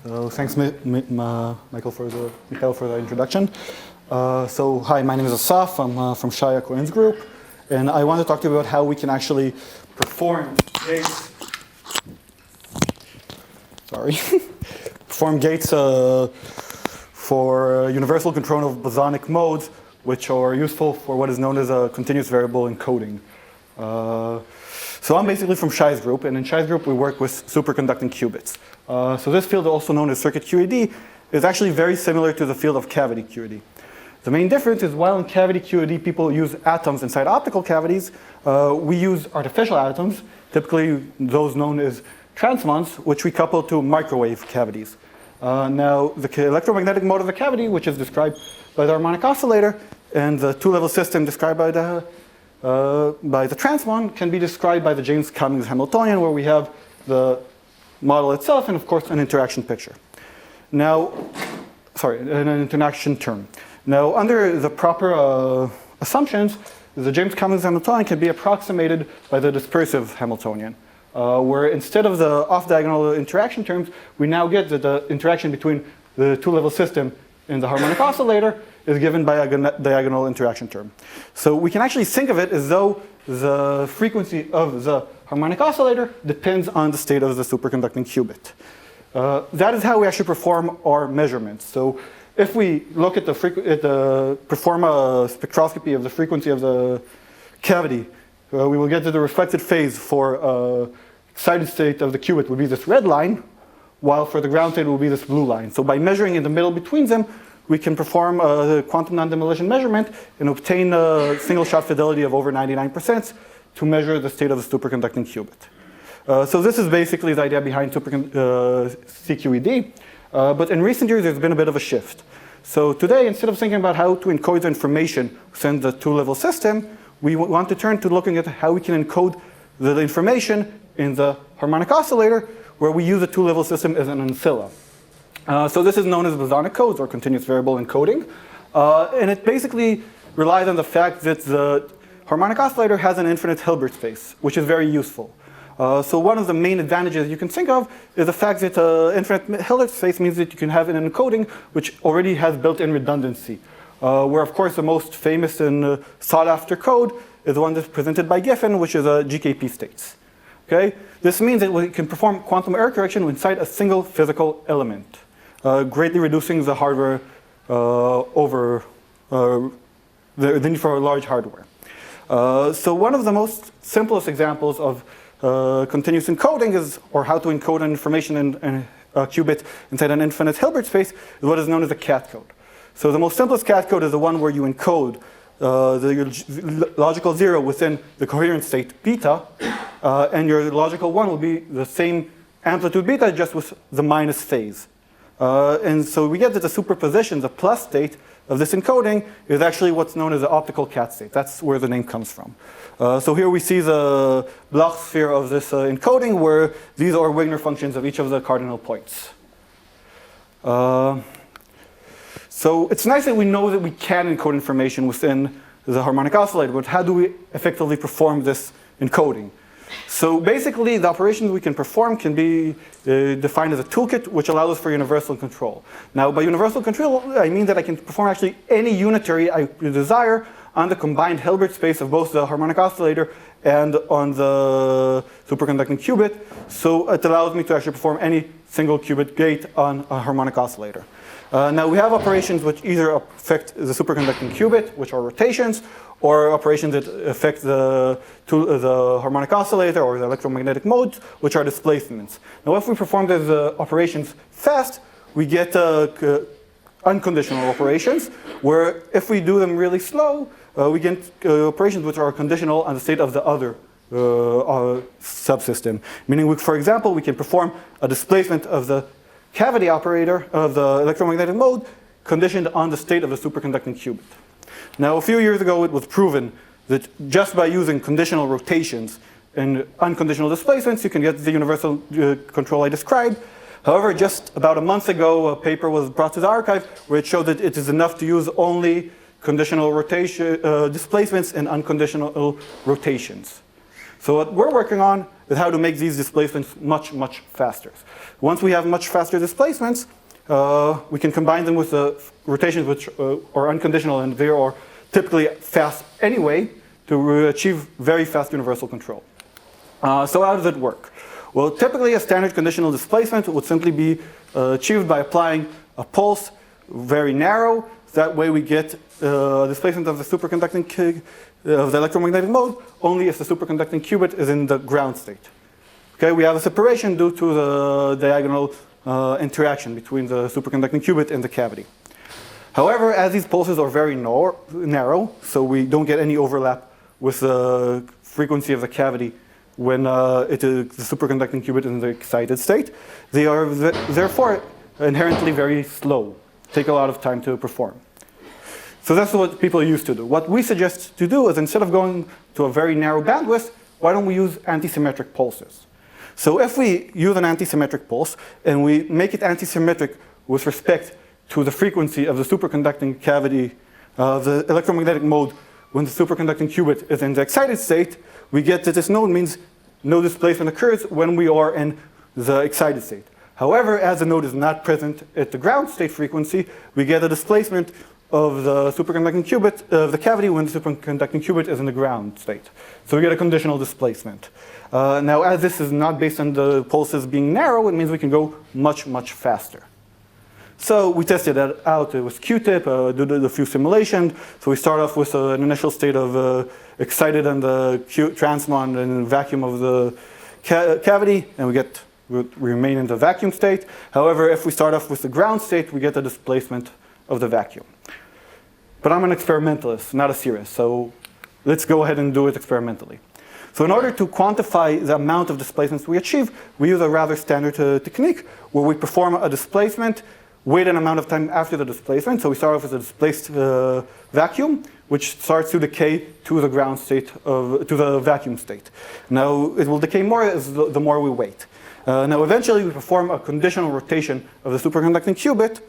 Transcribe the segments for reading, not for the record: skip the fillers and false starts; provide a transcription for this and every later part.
So thanks, Michael, for the introduction. So hi, my name is Asaf. I'm from Shaya Cohen's group, and I want to talk to you about how we can actually perform gates. Perform gates for universal control of bosonic modes, which are useful for what is known as a continuous variable encoding. So I'm basically from Shai's group, and in Shai's group we work with superconducting qubits. So this field, also known as circuit QED, is actually very similar to the field of cavity QED. The main difference is while in cavity QED people use atoms inside optical cavities, we use artificial atoms, typically those known as transmons, which we couple to microwave cavities. Now the electromagnetic mode of the cavity, which is described by the harmonic oscillator, and the two-level system described by the transmon can be described by the James-Cummings Hamiltonian, where we have the model itself and, of course, an interaction picture. Now, an interaction term. Now, under the proper assumptions, the James-Cummings Hamiltonian can be approximated by the dispersive Hamiltonian, where instead of the off-diagonal interaction terms, we now get that the interaction between the two-level system and the harmonic oscillator is given by a diagonal interaction term. So we can actually think of it as though the frequency of the harmonic oscillator depends on the state of the superconducting qubit. That is how we actually perform our measurements. So if we look at perform a spectroscopy of the frequency of the cavity, we will get that the reflected phase for excited state of the qubit would be this red line, while for the ground state it will be this blue line. So by measuring in the middle between them, we can perform a quantum non-demolition measurement and obtain a single-shot fidelity of over 99% to measure the state of the superconducting qubit. So this is basically the idea behind CQED. But in recent years, there's been a bit of a shift. So today, instead of thinking about how to encode the information within the two-level system, we want to turn to looking at how we can encode the information in the harmonic oscillator, where we use the two-level system as an ancilla. So this is known as bosonic codes, or continuous variable encoding. And it basically relies on the fact that the harmonic oscillator has an infinite Hilbert space, which is very useful. So one of the main advantages you can think of is the fact that infinite Hilbert space means that you can have an encoding which already has built-in redundancy. Where, of course, the most famous and sought-after code is the one that's presented by Giffen, which is GKP states. Okay? This means that we can perform quantum error correction inside a single physical element, greatly reducing the hardware over the need for large hardware. So one of the most simplest examples of continuous encoding is, or how to encode an information in a qubit inside an infinite Hilbert space, is what is known as a cat code. So the most simplest cat code is the one where you encode the logical 0 within the coherent state beta, and your logical 1 will be the same amplitude beta, just with the minus phase. And so we get that the superposition, the plus state of this encoding, is actually what's known as the optical cat state. That's where the name comes from. So here we see the Bloch sphere of this encoding, where these are Wigner functions of each of the cardinal points. So it's nice that we know that we can encode information within the harmonic oscillator, but how do we effectively perform this encoding? So basically, the operations we can perform can be defined as a toolkit, which allows us for universal control. Now, by universal control, I mean that I can perform actually any unitary I desire on the combined Hilbert space of both the harmonic oscillator and on the superconducting qubit. So it allows me to actually perform any single qubit gate on a harmonic oscillator. Now we have operations which either affect the superconducting qubit, which are rotations, or operations that affect the harmonic oscillator or the electromagnetic modes, which are displacements. Now if we perform these operations fast, we get unconditional operations, where if we do them really slow, we get operations which are conditional on the state of the other subsystem. Meaning, for example, we can perform a displacement of the cavity operator of the electromagnetic mode conditioned on the state of the superconducting qubit. Now, a few years ago, it was proven that just by using conditional rotations and unconditional displacements, you can get the universal control I described. However, just about a month ago, a paper was brought to the archive where it showed that it is enough to use only conditional rotation displacements and unconditional rotations. So what we're working on is how to make these displacements much, much faster. Once we have much faster displacements, we can combine them with the rotations which are unconditional and they are typically fast anyway to achieve very fast universal control. So how does it work? Well, typically a standard conditional displacement would simply be achieved by applying a pulse very narrow. That way we get displacement of the superconducting of the electromagnetic mode only if the superconducting qubit is in the ground state. Okay, we have a separation due to the diagonal interaction between the superconducting qubit and the cavity. However, as these pulses are very narrow, so we don't get any overlap with the frequency of the cavity when the superconducting qubit is in the excited state, they are therefore inherently very slow, take a lot of time to perform. So that's what people used to do. What we suggest to do is instead of going to a very narrow bandwidth, why don't we use antisymmetric pulses? So if we use an antisymmetric pulse and we make it antisymmetric with respect to the frequency of the superconducting cavity, the electromagnetic mode when the superconducting qubit is in the excited state, we get that this node means no displacement occurs when we are in the excited state. However, as the node is not present at the ground state frequency, we get a displacement of the superconducting qubit of the cavity when the superconducting qubit is in the ground state. So we get a conditional displacement. Now, as this is not based on the pulses being narrow, it means we can go much, much faster. So we tested that out with Q-tip, did a few simulations. So we start off with an initial state of excited on the transmon and vacuum of the cavity, and we remain in the vacuum state. However, if we start off with the ground state, we get a displacement of the vacuum. But I'm an experimentalist, not a theorist, so let's go ahead and do it experimentally. So in order to quantify the amount of displacements we achieve, we use a rather standard technique where we perform a displacement, wait an amount of time after the displacement. So we start off with a displaced vacuum, which starts to decay to the ground state, to the vacuum state. Now, it will decay more as the more we wait. Now, eventually, we perform a conditional rotation of the superconducting qubit,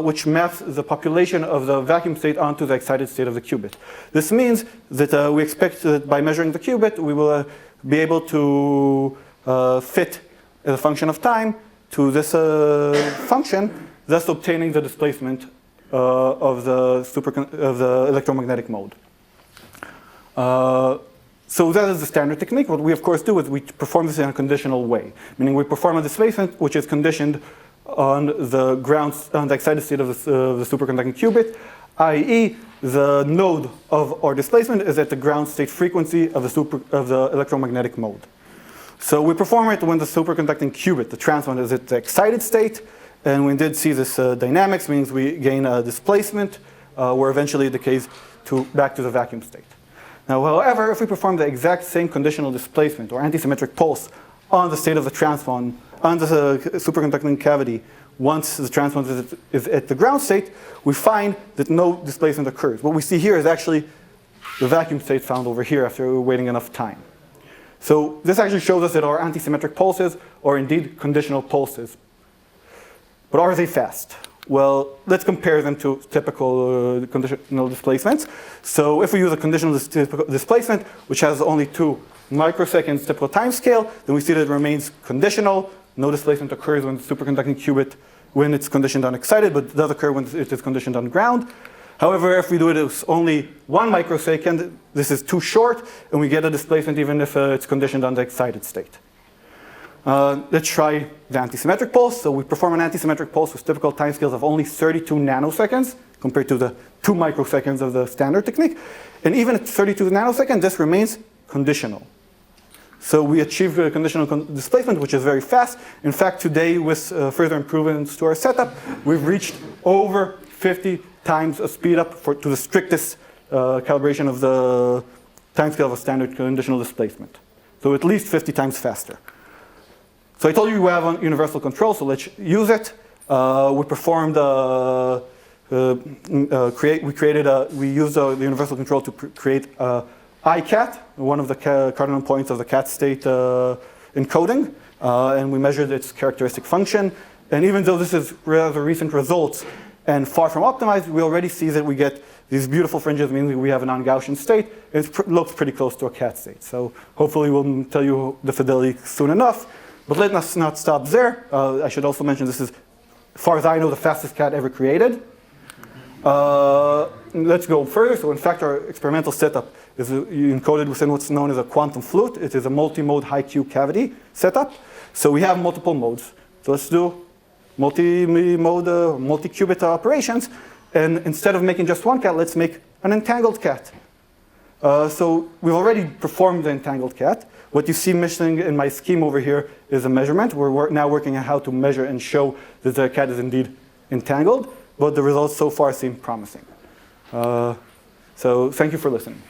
which maps the population of the vacuum state onto the excited state of the qubit. This means that we expect that by measuring the qubit, we will be able to fit as a function of time to this function, thus obtaining the displacement of the electromagnetic mode. So that is the standard technique. What we of course do is we perform this in a conditional way, meaning we perform a displacement which is conditioned on the excited state of the superconducting qubit, i.e. the node of our displacement is at the ground state frequency of the electromagnetic mode. So we perform it when the superconducting qubit, the transmon, is at the excited state, and we did see this dynamics, means we gain a displacement where eventually it decays back to the vacuum state. Now, however, if we perform the exact same conditional displacement or antisymmetric pulse on the state of the transmon, on the superconducting cavity, once the transmon is at the ground state, we find that no displacement occurs. What we see here is actually the vacuum state found over here after waiting enough time. So this actually shows us that our antisymmetric pulses are indeed conditional pulses. But are they fast? Well, let's compare them to typical conditional displacements. So if we use a conditional displacement, which has only 2 microseconds typical time scale, then we see that it remains conditional. No displacement occurs when the superconducting qubit, when it's conditioned on excited, but it does occur when it is conditioned on ground. However, if we do it with only 1 microsecond, this is too short, and we get a displacement even if it's conditioned on the excited state. Let's try the antisymmetric pulse. So we perform an antisymmetric pulse with typical timescales of only 32 nanoseconds compared to the 2 microseconds of the standard technique. And even at 32 nanoseconds, this remains conditional. So we achieve a conditional displacement, which is very fast. In fact, today, with further improvements to our setup, we've reached over 50 times a speed up to the strictest calibration of the timescale of a standard conditional displacement. So at least 50 times faster. So I told you we have universal control, so let's use it. We performed we used the universal control to create ICAT, one of the cardinal points of the cat state encoding, and we measured its characteristic function. And even though this is rather recent results and far from optimized, we already see that we get These beautiful fringes mean we have a non-Gaussian state. It looks pretty close to a cat state. So hopefully we'll tell you the fidelity soon enough. But let us not stop there. I should also mention this is, as far as I know, the fastest cat ever created. Let's go further. So in fact, our experimental setup is encoded within what's known as a quantum flute. It is a multi-mode high-Q cavity setup. So we have multiple modes. So let's do multi-mode, multi-qubit operations. And instead of making just one cat, let's make an entangled cat. So we've already performed the entangled cat. What you see missing in my scheme over here is a measurement. We're now working on how to measure and show that the cat is indeed entangled. But the results so far seem promising. So thank you for listening.